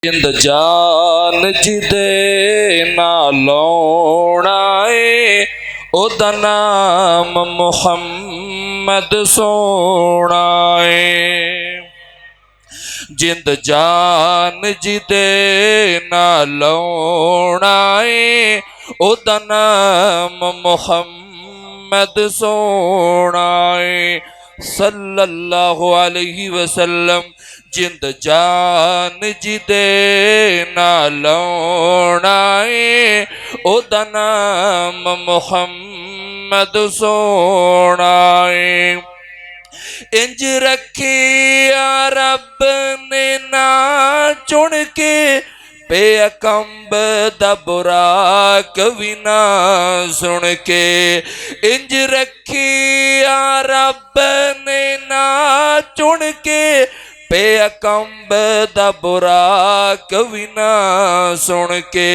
जिंद जान जिदे नाल आए ओदा नाम मुहम्मद सोना है। जिंद जान जिदे नाल आए ओदा नाम मुहम्मद सोना है सल्लल्लाहु अलैहि वसल्लम। जिंद जान जिदे नाल आए ओदा नाम मुहम्मद सोना है। इंज रखिया रब ने ना चुन के बेअकंब दा बुरा कभी ना सुन के। इंज रखिया रब ने ना चुन के बेअकंब दा बुरा कभी ना सुन के।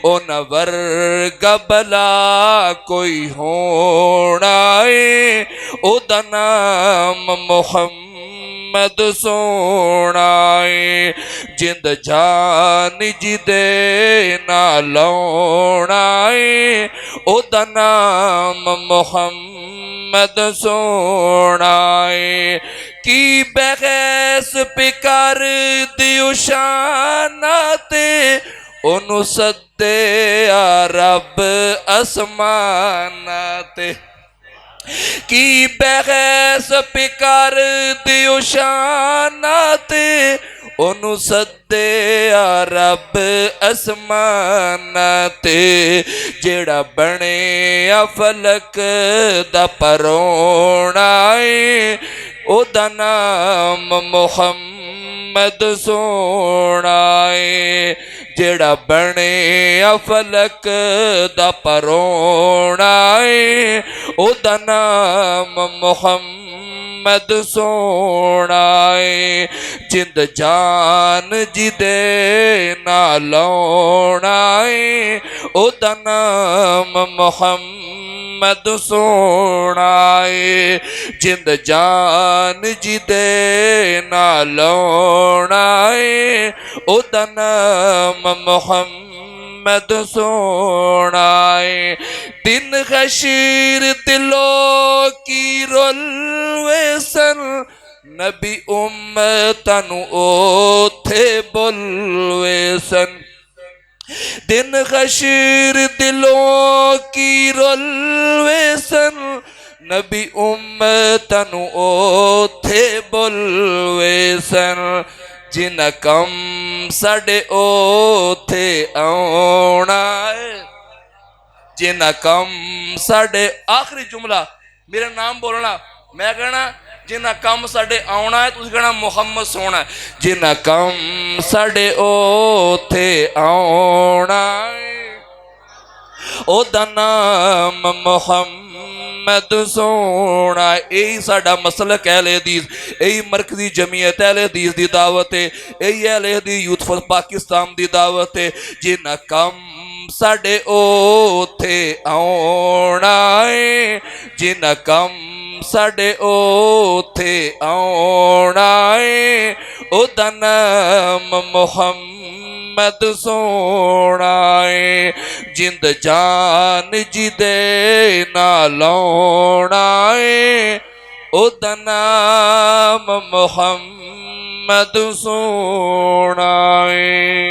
उन वर्गा भला कोई होना है ओदा नाम मुहम्मद सोना है। जिंद जान जिदे नाल आए ओदा नाम मुहम्मद सोना है। की बहस पिकर दियो शानाते ओनू सदे आ रब असमानाते। की बहस पिकर दियो शानाते ओनू सदे आ रब असमानाते। जेड़ा बने आ फलक दा परोना है ओदा नाम मुहम्मद सोना है। जेड़ा बने आ फलक दा परोना है ओदा नाम मुहम्मद सोना है। जिंद जान जिदे नाल आए ओदा नाम मुहम्मद सोना है। जिंद जान जिदे नाल आए ओदा नाम मुहम्मद सोना है। दिन हशीर दिलों की रोलवे सन नबी उम्मतनु ओथे बोलवे सन। दिन हशीर दिलों की रोलवे सन नबी उम्मतनु ओथे बोलवे सन। जिन्ना कम साडे ओथे आउणा है। जिन्ना कम साडे आखिरी जुमला मेरा नाम बोलना मैं कहना जिन्ना कम साडे आउणा है तुसीं कहना मुहम्मद सोना है। जिन्ना कम साडे ओथे आउणा है ओदा नाम मुहम्मद सोना। यही साडा मसलक अहले हदीस, यही मरकजी जमीयत अहले हदीस दी दावत है, यही अहले हदीस यूथ फॉर पाकिस्तान दी दावत है। जिन्ना कम साडे ओथे आउणा है जिन्ना कम साडे ओथे आउणा है ओदा नाम मुहम्मद सोना है। जिंद जान जिदे नाल आए ओदा नाम मुहम्मद सोना है।